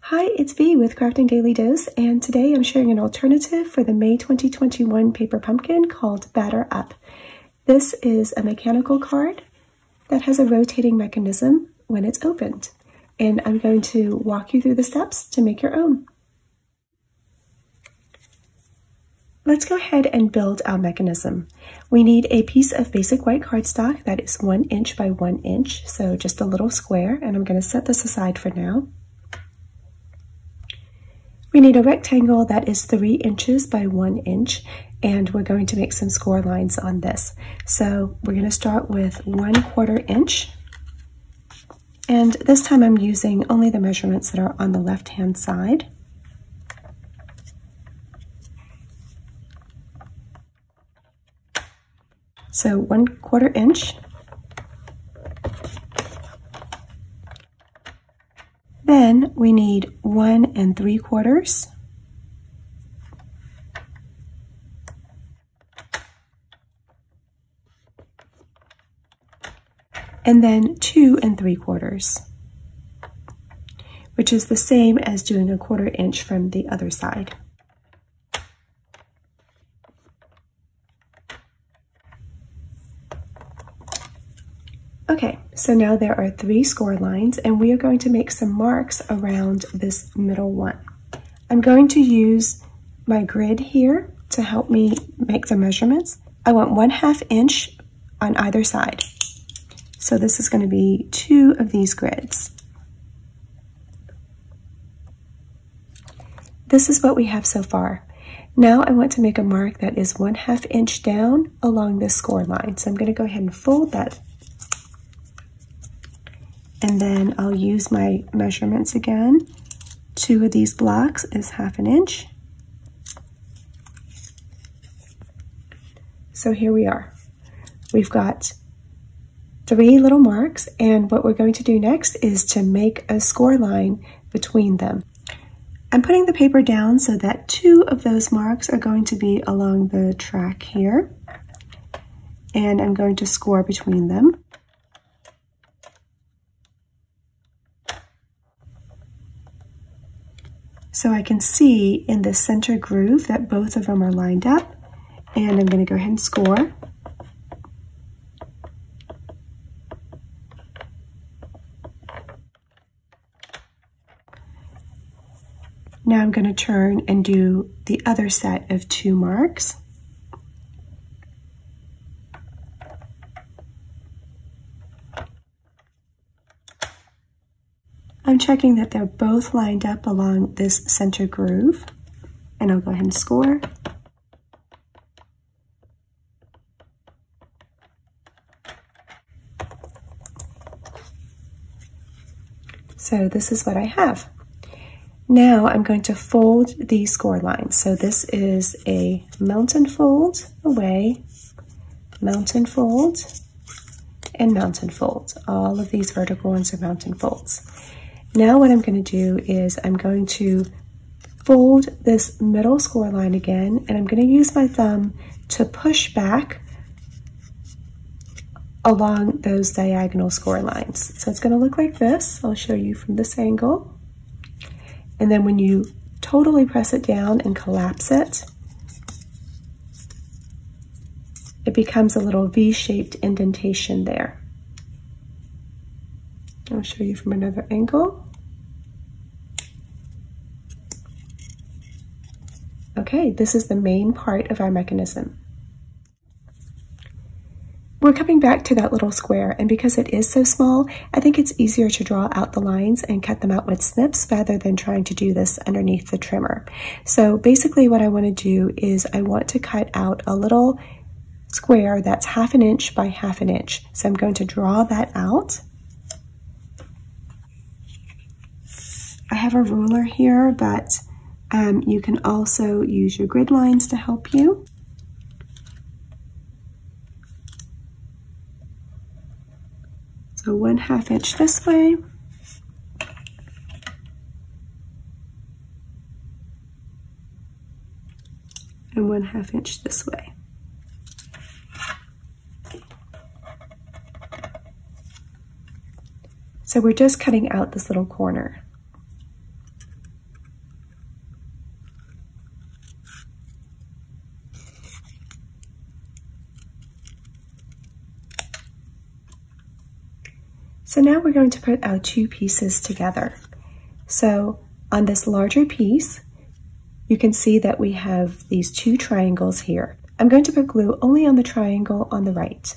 Hi, it's V with Crafting Daily Dose, and today I'm sharing an alternative for the May 2021 paper pumpkin called Batter Up. This is a mechanical card that has a rotating mechanism when it's opened, and I'm going to walk you through the steps to make your own. Let's go ahead and build our mechanism. We need a piece of basic white cardstock that is 1 inch by 1 inch, so just a little square, and I'm going to set this aside for now. We need a rectangle that is 3 inches by 1 inch, and we're going to make some score lines on this. So we're going to start with 1/4 inch, and this time I'm using only the measurements that are on the left-hand side. So 1/4 inch. Then we need 1 3/4. And then 2 3/4, which is the same as doing 1/4 inch from the other side. Okay, so now there are 3 score lines, and we are going to make some marks around this middle one. I'm going to use my grid here to help me make the measurements. I want 1/2 inch on either side. So this is going to be 2 of these grids. This is what we have so far. Now I want to make a mark that is 1/2 inch down along this score line. So I'm going to go ahead and fold that. And then I'll use my measurements again. 2 of these blocks is 1/2 inch. So here we are. We've got 3 little marks, and what we're going to do next is to make a score line between them. I'm putting the paper down so that 2 of those marks are going to be along the track here, and I'm going to score between them. So I can see in the center groove that both of them are lined up, and I'm going to go ahead and score. Now I'm going to turn and do the other set of 2 marks. I'm checking that they're both lined up along this center groove, and I'll go ahead and score. So this is what I have. Now I'm going to fold these score lines. So this is a mountain fold away, mountain fold, and mountain fold. All of these vertical ones are mountain folds. Now what I'm going to do is I'm going to fold this middle score line again, and I'm going to use my thumb to push back along those diagonal score lines. So it's going to look like this. I'll show you from this angle. And then when you totally press it down and collapse it, it becomes a little V-shaped indentation there. I'll show you from another angle. Okay, this is the main part of our mechanism. We're coming back to that little square, and because it is so small, I think it's easier to draw out the lines and cut them out with snips rather than trying to do this underneath the trimmer. So basically what I want to do is I want to cut out a little square that's 1/2 inch by 1/2 inch. So I'm going to draw that out. I have a ruler here, but you can also use your grid lines to help you. So 1/2 inch this way. And 1/2 inch this way. So we're just cutting out this little corner. So now we're going to put our two pieces together. So on this larger piece, you can see that we have these two triangles here. I'm going to put glue only on the triangle on the right.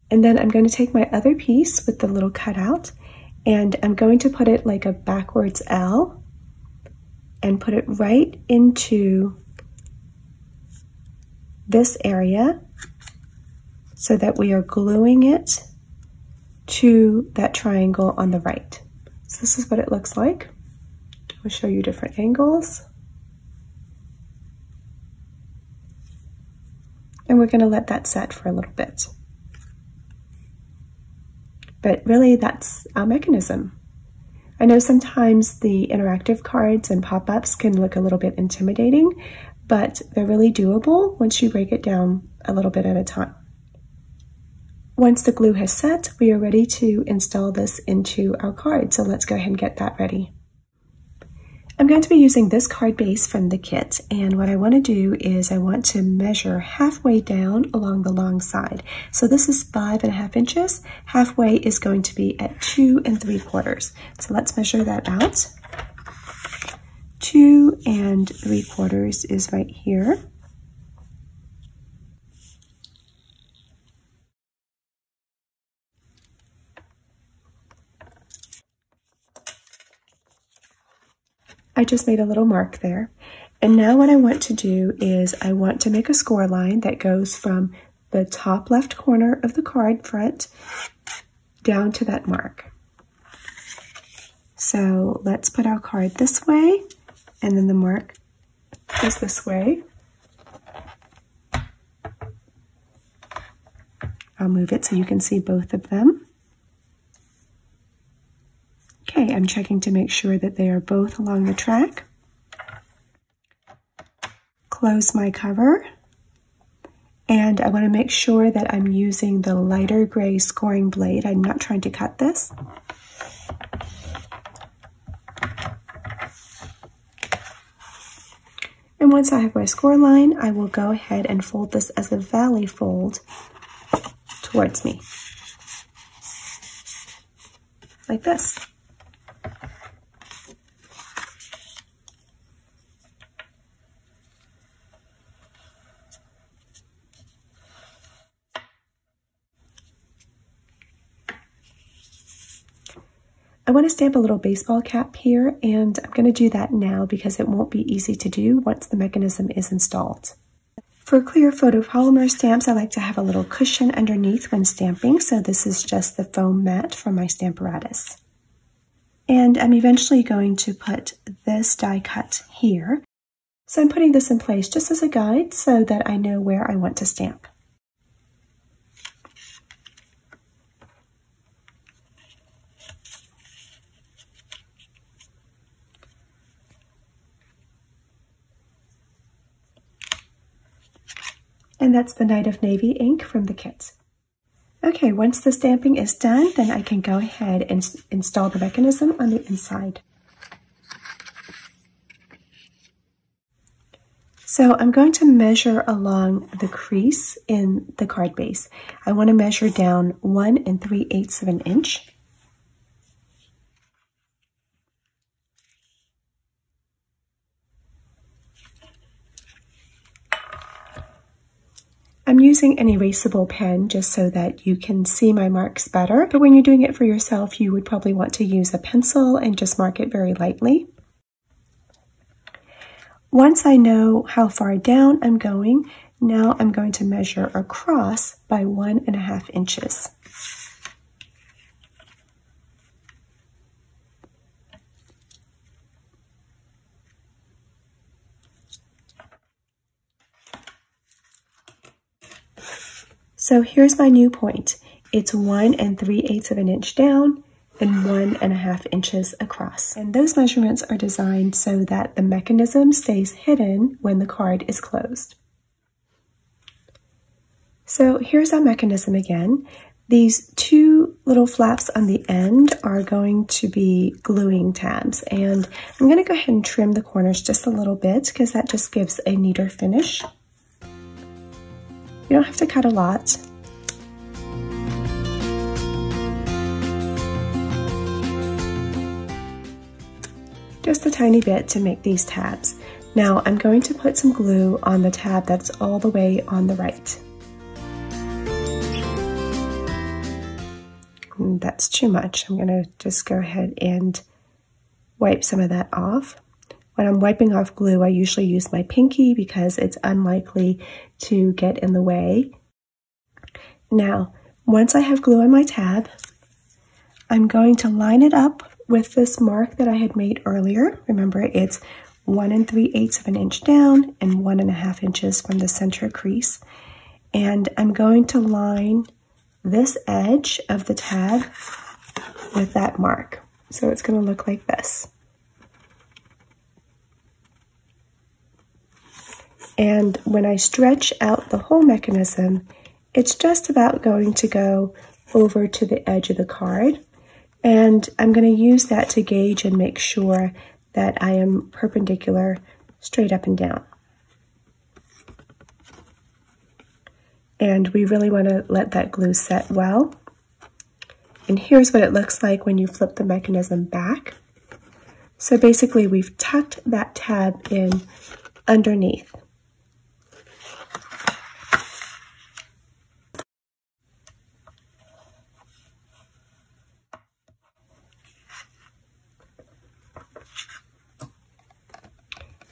And then I'm going to take my other piece with the little cutout, and I'm going to put it like a backwards L and put it right into this area so that we are gluing it to that triangle on the right. So this is what it looks like. I'll show you different angles. And we're going to let that set for a little bit. But really, that's our mechanism. I know sometimes the interactive cards and pop-ups can look a little bit intimidating, but they're really doable once you break it down a little bit at a time. Once the glue has set, we are ready to install this into our card. So let's go ahead and get that ready. I'm going to be using this card base from the kit, and what I want to do is I want to measure halfway down along the long side. So this is 5.5 inches. Halfway is going to be at 2 3/4. So let's measure that out. 2 3/4 is right here. I just made a little mark there. And now what I want to do is I want to make a score line that goes from the top left corner of the card front down to that mark. So let's put our card this way, and then the mark is this way. I'll move it so you can see both of them. Okay, I'm checking to make sure that they are both along the track. Close my cover, and I want to make sure that I'm using the lighter gray scoring blade. I'm not trying to cut this. And once I have my score line, I will go ahead and fold this as a valley fold towards me, like this. I want to stamp a little baseball cap here, and I'm going to do that now because it won't be easy to do once the mechanism is installed. For clear photopolymer stamps, I like to have a little cushion underneath when stamping, so this is just the foam mat from my Stamparatus. And I'm eventually going to put this die cut here. So I'm putting this in place just as a guide so that I know where I want to stamp. And that's the Night of Navy ink from the kit. Okay, once the stamping is done, then I can go ahead and install the mechanism on the inside. So I'm going to measure along the crease in the card base. I want to measure down 1 3/8 of an inch. I'm using an erasable pen just so that you can see my marks better, but when you're doing it for yourself, you would probably want to use a pencil and just mark it very lightly. Once I know how far down I'm going, now I'm going to measure across by 1.5 inches. So here's my new point. It's 1 3/8 of an inch down and 1.5 inches across. And those measurements are designed so that the mechanism stays hidden when the card is closed. So here's our mechanism again. These two little flaps on the end are going to be gluing tabs, and I'm going to go ahead and trim the corners just a little bit because that just gives a neater finish. You don't have to cut a lot. Just a tiny bit to make these tabs. Now I'm going to put some glue on the tab that's all the way on the right. That's too much. I'm going to just go ahead and wipe some of that off. When I'm wiping off glue, I usually use my pinky because it's unlikely to get in the way. Now, once I have glue on my tab, I'm going to line it up with this mark that I had made earlier. Remember, it's 1 3/8 of an inch down and 1 1/2 inches from the center crease. And I'm going to line this edge of the tab with that mark. So it's going to look like this. And when I stretch out the whole mechanism, it's just about going to go over to the edge of the card. And I'm going to use that to gauge and make sure that I am perpendicular straight up and down. And we really want to let that glue set well. And here's what it looks like when you flip the mechanism back. So basically we've tucked that tab in underneath.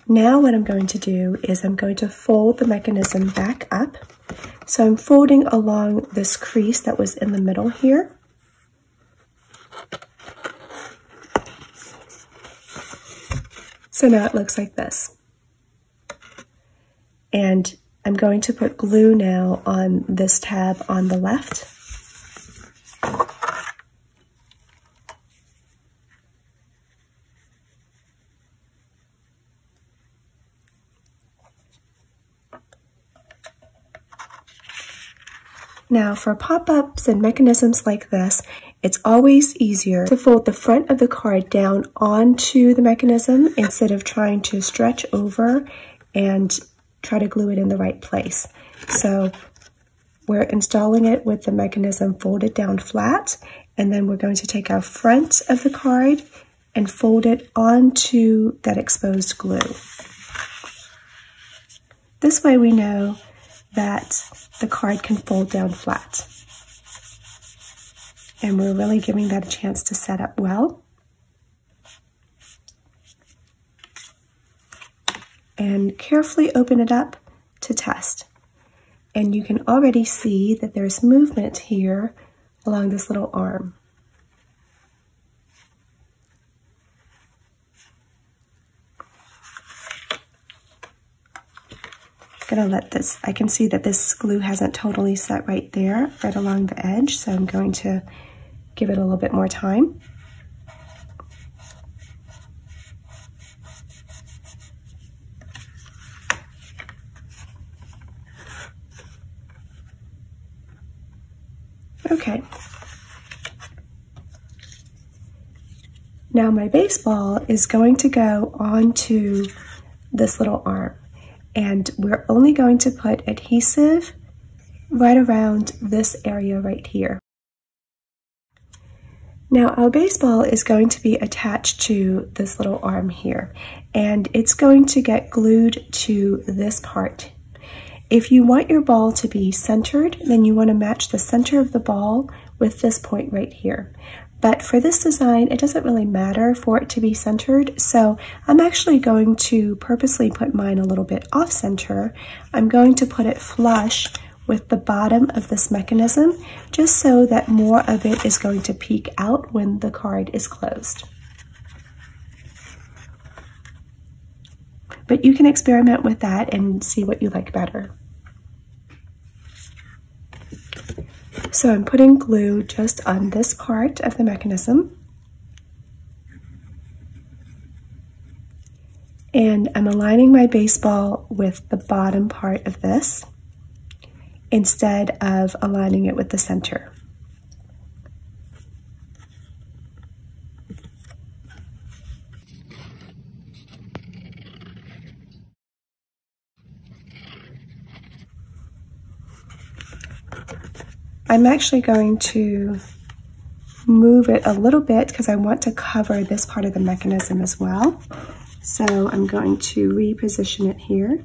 Now what I'm going to do is I'm going to fold the mechanism back up. So I'm folding along this crease that was in the middle here. So now it looks like this. And I'm going to put glue now on this tab on the left. Now for pop-ups and mechanisms like this, it's always easier to fold the front of the card down onto the mechanism instead of trying to stretch over and try to glue it in the right place. So we're installing it with the mechanism folded down flat, and then we're going to take our front of the card and fold it onto that exposed glue. This way we know that the card can fold down flat. And we're really giving that a chance to set up well. And carefully open it up to test. And you can already see that there's movement here along this little arm. Gonna let this, I can see that this glue hasn't totally set right there, right along the edge, so I'm going to give it a little bit more time. Okay. Now my baseball is going to go onto this little arm. And we're only going to put adhesive right around this area right here. Now our baseball is going to be attached to this little arm here, and it's going to get glued to this part. If you want your ball to be centered, then you want to match the center of the ball with this point right here. But for this design, it doesn't really matter for it to be centered, so I'm actually going to purposely put mine a little bit off center. I'm going to put it flush with the bottom of this mechanism, just so that more of it is going to peek out when the card is closed. But you can experiment with that and see what you like better. So I'm putting glue just on this part of the mechanism. And I'm aligning my baseball with the bottom part of this instead of aligning it with the center. I'm actually going to move it a little bit because I want to cover this part of the mechanism as well. So I'm going to reposition it here.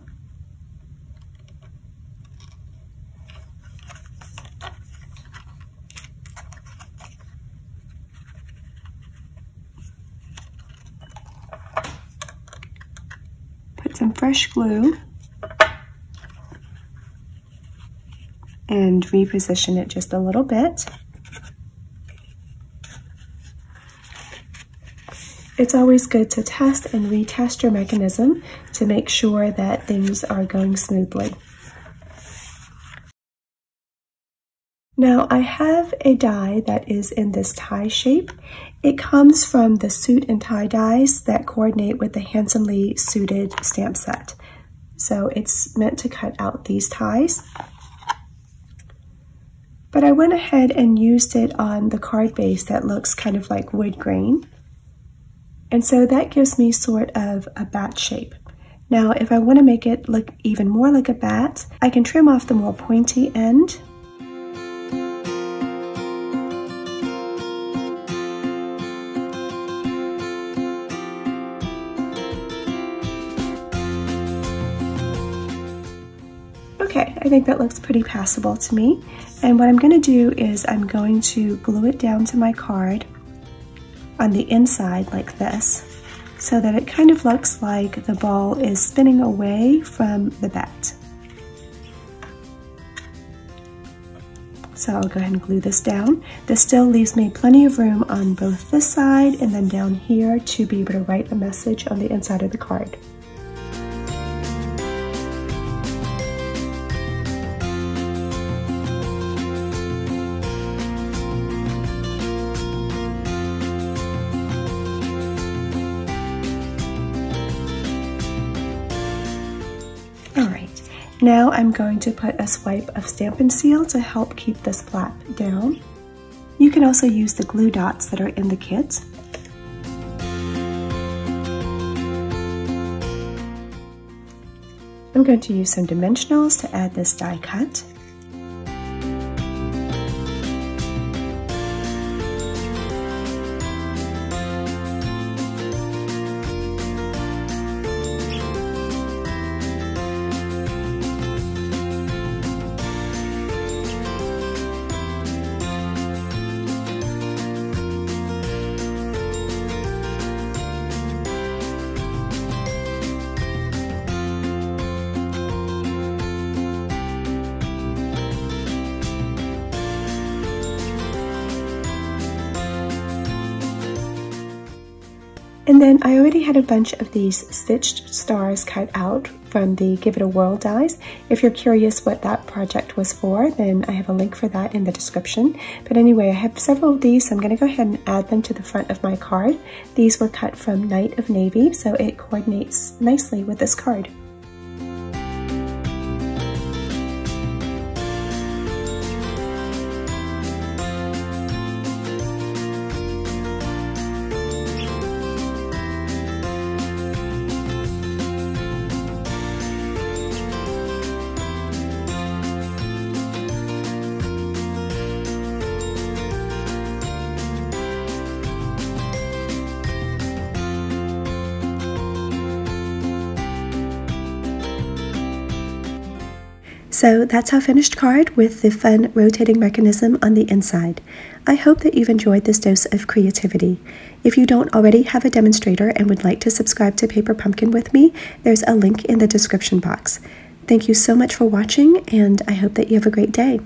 Put some fresh glue and reposition it just a little bit. It's always good to test and retest your mechanism to make sure that things are going smoothly. Now I have a die that is in this tie shape. It comes from the suit and tie dies that coordinate with the handsomely suited stamp set. So it's meant to cut out these ties. But I went ahead and used it on the card base that looks kind of like wood grain. And so that gives me sort of a bat shape. Now, if I want to make it look even more like a bat, I can trim off the more pointy end. Okay, I think that looks pretty passable to me. And what I'm going to do is I'm going to glue it down to my card on the inside like this, so that it kind of looks like the ball is spinning away from the bat. So I'll go ahead and glue this down. This still leaves me plenty of room on both this side and then down here to be able to write a message on the inside of the card. Now I'm going to put a swipe of Stampin' Seal to help keep this flap down. You can also use the glue dots that are in the kit. I'm going to use some dimensionals to add this die cut. And then I already had a bunch of these stitched stars cut out from the Give It a Whirl dies. If you're curious what that project was for, then I have a link for that in the description. But anyway, I have several of these, so I'm going to go ahead and add them to the front of my card. These were cut from Night of Navy, so it coordinates nicely with this card. So that's our finished card with the fun rotating mechanism on the inside. I hope that you've enjoyed this dose of creativity. If you don't already have a demonstrator and would like to subscribe to Paper Pumpkin with me, there's a link in the description box. Thank you so much for watching, and I hope that you have a great day.